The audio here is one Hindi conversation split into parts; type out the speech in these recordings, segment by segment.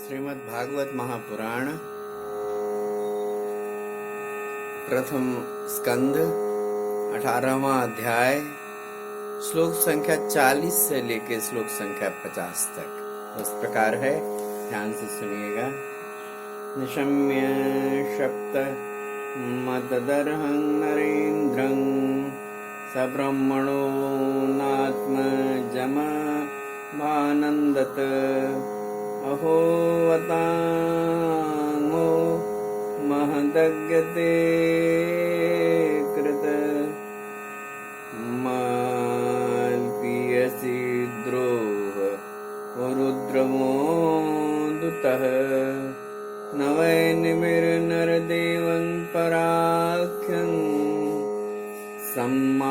श्रीमद् भागवत महापुराण प्रथम स्कंद 18वां अध्याय श्लोक संख्या 40 से लेके श्लोक संख्या 50 तक इस प्रकार है। ध्यान से सुनिएगा। निशम्य शप्त मतदर्हं नरेन्द्रं सब्रह्मणो नात्मजम भानन्दत अहो वतांगो महदज्ञते कृत माल्पीयसि द्रोह रुद्रमोदुतः न वै निमिर्नरदेवं पराख्यं सम्मातो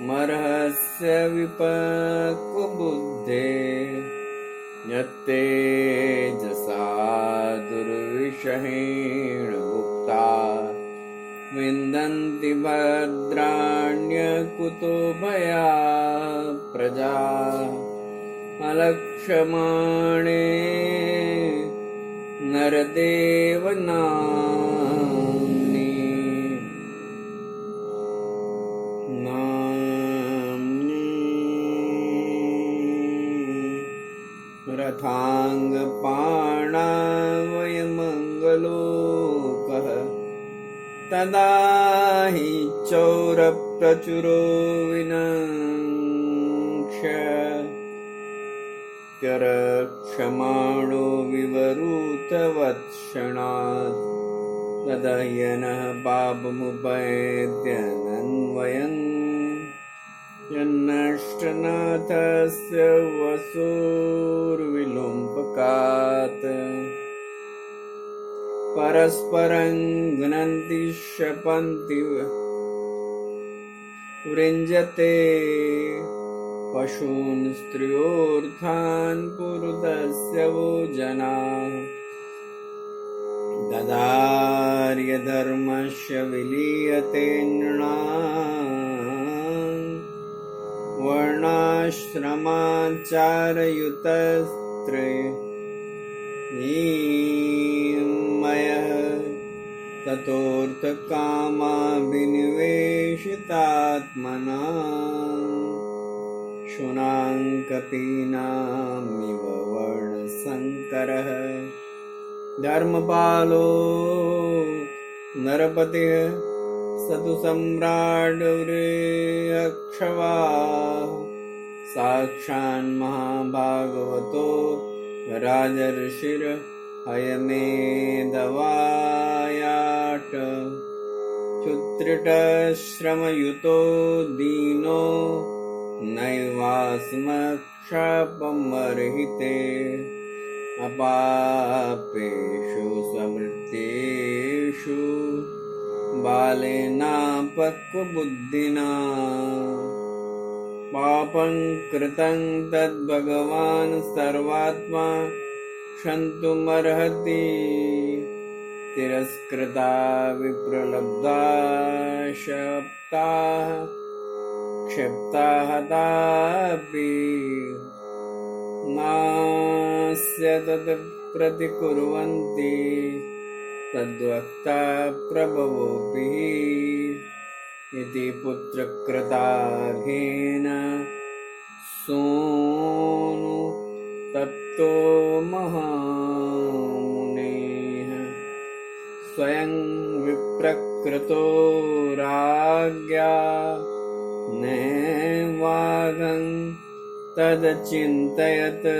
मर्हस्य विपक्वबुद्धे यत्तेजसा दुर्विषहेण गुप्ता विन्दन्ति भद्राण्यकुतो भया प्रजा अलक्ष्यमाणे नरदेवनाम्नि रथांगपाणा वयमंगलोकः तदा हि चौरप्रचुरो विनक्ष्य करक्षमाणो विवरूतवत्क्षणात् तदह्यनः पापमुपैत्यनन्वयन् यन्नष्टनाथस्य वसोर्विलुम्पकात् परस्परं घ्नन्ति शपन्ति वृञ्जते पशून् स्त्रियोऽर्थान् पुरुषस्य वो जनाः ददार्यधर्मस्य विलीयते नृणाम् वर्णाश्रमाचारयुतस्त्रीमयः ततोऽर्थकामाभिनिवेशितात्मना शुनाकपीनामिव वर्णसङ्करः धर्मपालो नरपतिः सतु सम्राड् साक्षान् महाभागवतो राजर्षिर हयमेधवायाट क्षुत्रिटश्रमयुतो दीनो नैवास्मक्षापमर्हिते अपापेषु समृद्धेषु बालेनापक्वबुद्धिना पापं कृतं तद्भगवान् सर्वात्मा क्षन्तुमर्हति तिरस्कृता विप्रलब्धा शप्ताः क्षिप्ता हतापि नास्य तत् प्रतिकुर्वन्ति तद्वक्ता प्रभवोभिः इति पुत्रकृताघेन सूनु तप्तो महामुनेः स्वयं विप्रकृतो राज्ञा नैवागं तदचिन्तयत्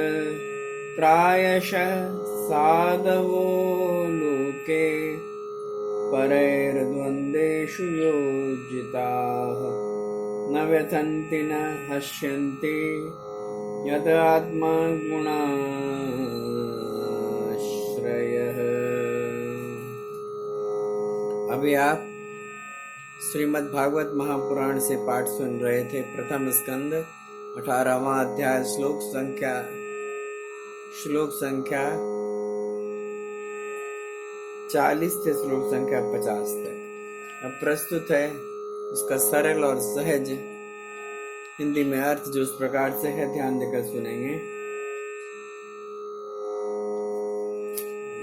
प्रायशः साधवो लोके परैर्द्वन्द्वेषु योजिताः न व्यथन्ति न हस्यन्ति यत् आत्मा गुणाश्रयः। अभी आप श्रीमद् भागवत महापुराण से पाठ सुन रहे थे। प्रथम स्कंद 18वां अध्याय श्लोक संख्या 40 से श्लोक संख्या 50 तक। अब प्रस्तुत है उसका सरल और सहज हिंदी में अर्थ जो इस प्रकार से है, ध्यान देकर सुनेंगे।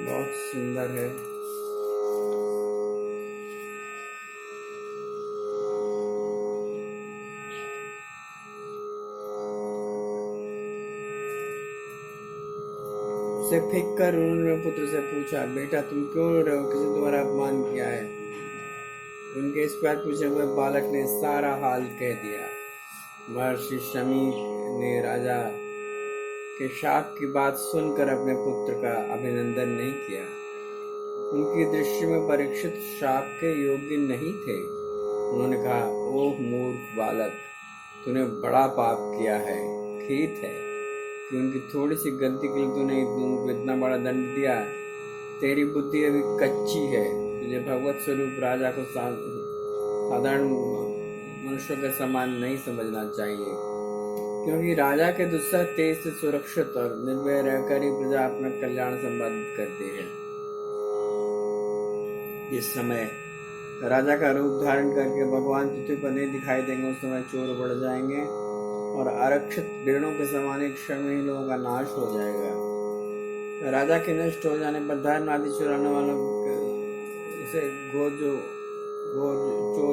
बहुत सुंदर है। उसे फेंक कर उन्होंने पुत्र से पूछा, बेटा तुम क्यों रो रहे हो, किसी तुम्हारा अपमान किया है? उनके इस बात पूछे हुए बालक ने सारा हाल कह दिया। महर्षि शमी ने राजा के शाप की बात सुनकर अपने पुत्र का अभिनंदन नहीं किया। उनकी दृष्टि में परीक्षित शाप के योग्य नहीं थे। उन्होंने कहा, ओह मूर्ख बालक, तूने बड़ा पाप किया है। खेद है कि उनकी थोड़ी सी गलती के लिए तूने उनको इतना बड़ा दंड दिया। तेरी बुद्धि अभी कच्ची है। तुझे भगवत स्वरूप राजा को साधारण मनुष्यों के समान नहीं समझना चाहिए, क्योंकि राजा के दुस्सह तेज से सुरक्षित और निर्भय रहकर ही प्रजा अपना कल्याण संपादित करती है। इस समय राजा का रूप धारण करके भगवान पृथ्वी पर नहीं दिखाई देंगे, उस समय चोर बढ़ जाएंगे और आरक्षित भेड़ों के समान एक क्षण में ही लोगों का नाश हो जाएगा। राजा के नष्ट हो जाने पर धर्म आदि चुराने वालों से चोर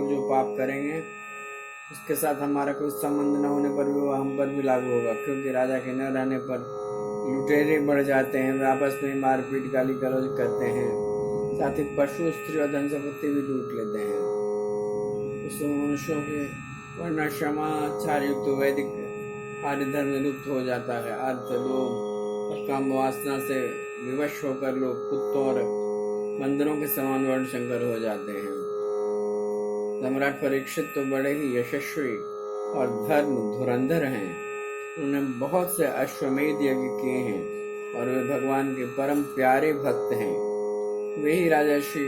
जो पाप करेंगे उसके साथ हमारा कोई संबंध न होने पर भी वह हम पर भी लागू होगा, क्योंकि राजा के न रहने पर लुटेरे बढ़ जाते हैं, वे आपस में मारपीट गाली गलौज करते हैं, साथ ही पशु स्त्री और धन संपत्ति भी लूट लेते हैं। उस मनुष्यों के वरना क्षमा आचार युक्त वैदिक आर्य धर्म लुप्त हो जाता है। अर्थ लोभ और काम वासना से विवश होकर लोग कुत्तों और मंदिरों के समान वर्ण शंकर हो जाते हैं। सम्राट परीक्षित तो बड़े ही यशस्वी और धर्म धुरंधर हैं। उन्होंने बहुत से अश्वमेध यज्ञ किए हैं और वे भगवान के परम प्यारे भक्त हैं। वे ही राजर्षि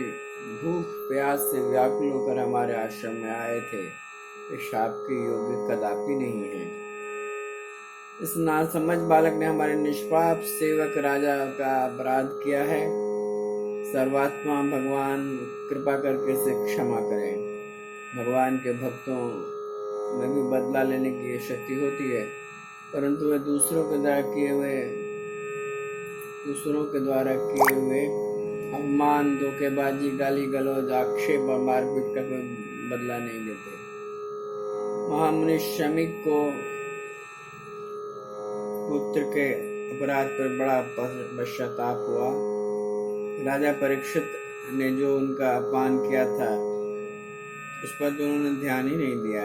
भूख प्यास से व्याकुल होकर हमारे आश्रम में आए थे। वे शाप के योग्य कदापि नहीं है। इस नासमझ बालक ने हमारे निष्पाप सेवक राजा का अपराध किया है। सर्वात्मा भगवान कृपा करके इसे क्षमा करें। भगवान के भक्तों में भी बदला लेने की शक्ति होती है, परंतु वे दूसरों के द्वारा किए हुए अपमान, धोखेबाजी, गाली गलौज, आक्षेप और मारपीट का कोई बदला नहीं लेते। महामुनि शमी को पुत्र के अपराध पर बड़ा पश्चाताप हुआ। राजा परीक्षित ने जो उनका अपमान किया था उस पर तो उन्होंने ध्यान ही नहीं दिया।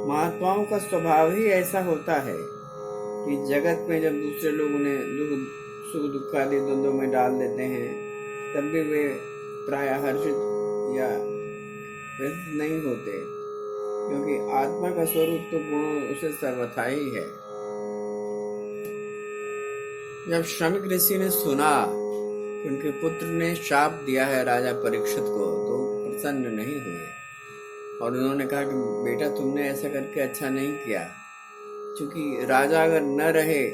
महात्माओं का स्वभाव ही ऐसा होता है कि जगत में जब दूसरे लोग उन्हें सुख दुख आदि द्वंद्वों में डाल देते हैं, तब भी वे प्रायः हर्षित या व्यथित नहीं होते, क्योंकि आत्मा का स्वरूप तो गुणों उसे सर्वथा ही है। जब श्रमिक ऋषि ने सुना कि उनके पुत्र ने शाप दिया है राजा परीक्षित को, तो प्रसन्न नहीं हुए और उन्होंने कहा कि बेटा तुमने ऐसा करके अच्छा नहीं किया, क्योंकि राजा अगर न रहे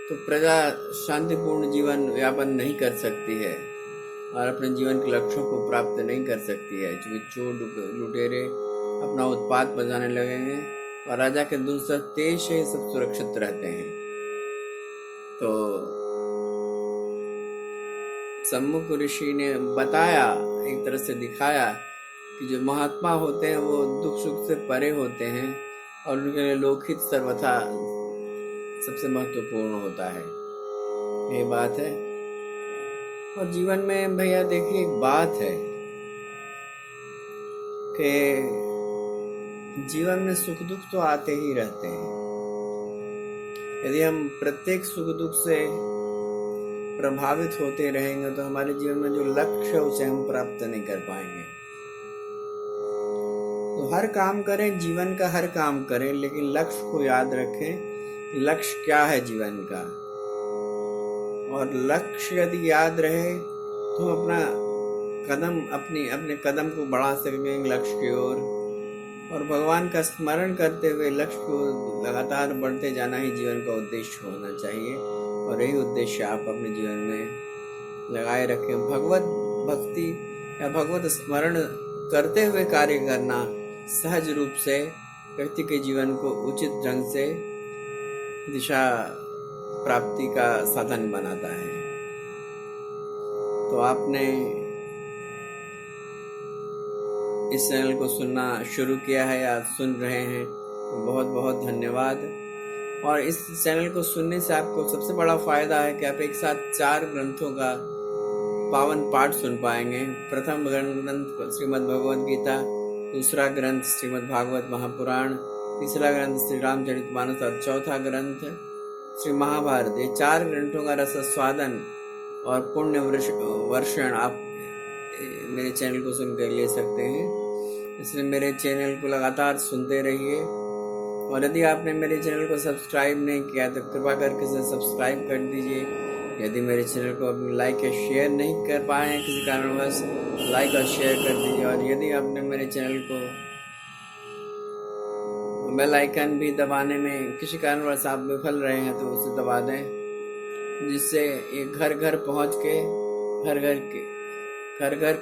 तो प्रजा शांतिपूर्ण जीवन यापन नहीं कर सकती है और अपने जीवन के लक्ष्यों को प्राप्त नहीं कर सकती है, क्योंकि चोर लुटेरे अपना उत्पाद बजाने लगेंगे और राजा के दूसरा तेज से सब सुरक्षित रहते हैं। तो सम्मुख ऋषि ने बताया, एक तरह से दिखाया कि जो महात्मा होते हैं वो दुख सुख से परे होते हैं और उनके लिए लोकहित सर्वथा सबसे महत्वपूर्ण होता है। ये बात है। और जीवन में भैया देखिए एक बात है कि जीवन में सुख दुख तो आते ही रहते हैं। यदि हम प्रत्येक सुख दुख से प्रभावित होते रहेंगे तो हमारे जीवन में जो लक्ष्य है उसे हम प्राप्त नहीं कर पाएंगे। तो हर काम करें, जीवन का हर काम करें, लेकिन लक्ष्य को याद रखें। लक्ष्य क्या है जीवन का, और लक्ष्य यदि याद रहे तो अपना कदम अपने कदम को बढ़ा सकेंगे लक्ष्य की ओर, और भगवान का स्मरण करते हुए लक्ष्य को लगातार बढ़ते जाना ही जीवन का उद्देश्य होना चाहिए। और यही उद्देश्य आप अपने जीवन में लगाए रखें। भगवत भक्ति या भगवत स्मरण करते हुए कार्य करना सहज रूप से व्यक्ति के जीवन को उचित ढंग से दिशा प्राप्ति का साधन बनाता है। तो आपने इस चैनल को सुनना शुरू किया है या सुन रहे हैं, तो बहुत बहुत धन्यवाद। और इस चैनल को सुनने से आपको सबसे बड़ा फायदा है कि आप एक साथ 4 ग्रंथों का पावन पाठ सुन पाएंगे। प्रथम ग्रंथ श्रीमद् भगवद गीता, दूसरा ग्रंथ श्रीमद् भागवत महापुराण, तीसरा ग्रंथ श्री रामचरितमानस और चौथा ग्रंथ श्री महाभारत। ये 4 ग्रंथों का रसास्वादन और पुण्य वर्षण आप मेरे चैनल को सुनकर ले सकते हैं। इसलिए मेरे चैनल को लगातार सुनते रहिए। और यदि आपने मेरे चैनल को सब्सक्राइब नहीं किया तो कृपा करके इसे सब्सक्राइब कर दीजिए। यदि मेरे चैनल को अपनी लाइक या शेयर नहीं कर पाए हैं किसी कारणवश, लाइक और शेयर कर दीजिए। और यदि आपने मेरे चैनल को बेल आइकन भी दबाने में किसी कारणवश आप विफल रहे हैं तो उसे दबा दें, जिससे ये घर घर पहुंच के घर घर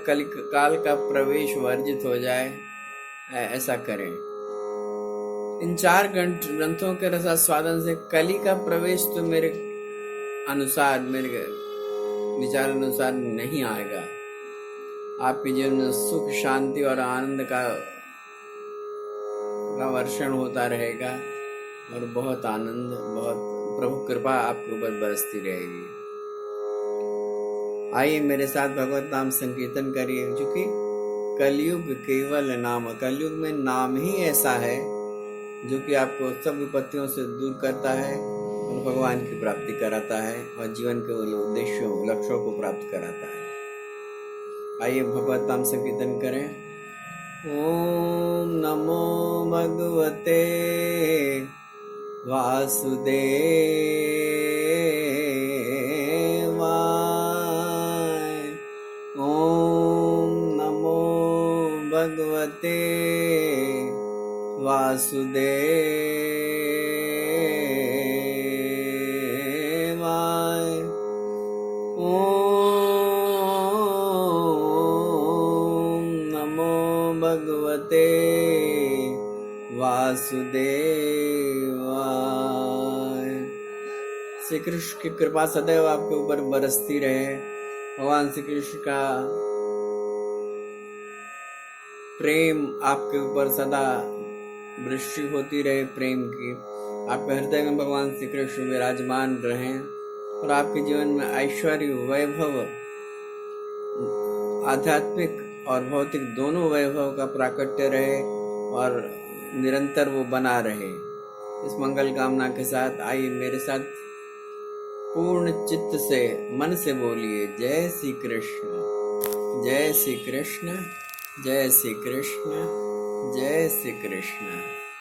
काल का प्रवेश वर्जित हो जाए। ऐसा करें। इन 4 ग्रंथों के रसास्वादन से कली का प्रवेश तो मेरे अनुसार, मेरे विचार अनुसार नहीं आएगा। आपके जीवन में सुख, शांति और आनंद का वर्षण होता रहेगा और बहुत आनंद, बहुत प्रभु कृपा आपके ऊपर बरसती रहेगी। आइए मेरे साथ भगवत नाम संकीर्तन करिए, क्योंकि कलयुग केवल नाम, कलयुग में नाम ही ऐसा है जो कि आपको सब विपत्तियों से दूर करता है और भगवान की प्राप्ति कराता है और जीवन के उद्देश्यों, लक्ष्यों को प्राप्त कराता है। आइए भगवत नाम संकीर्तन करें। ओम नमो भगवते वासुदेवाय। ओम नमो भगवते वासुदेवाय। भगवते वासुदेवाय। श्री कृष्ण की कृपा सदैव आपके ऊपर बरसती रहे। भगवान श्री कृष्ण का प्रेम आपके ऊपर सदा वृष्टि होती रहे, प्रेम की। आपके हृदय में भगवान श्री कृष्ण विराजमान रहें और आपके जीवन में ऐश्वर्य, वैभव, आध्यात्मिक और भौतिक दोनों वैभव का प्राकट्य रहे और निरंतर वो बना रहे। इस मंगल कामना के साथ आइए मेरे साथ पूर्ण चित्त से, मन से बोलिए, जय श्री कृष्ण, जय श्री कृष्ण, जय श्री कृष्ण, जय श्री कृष्ण।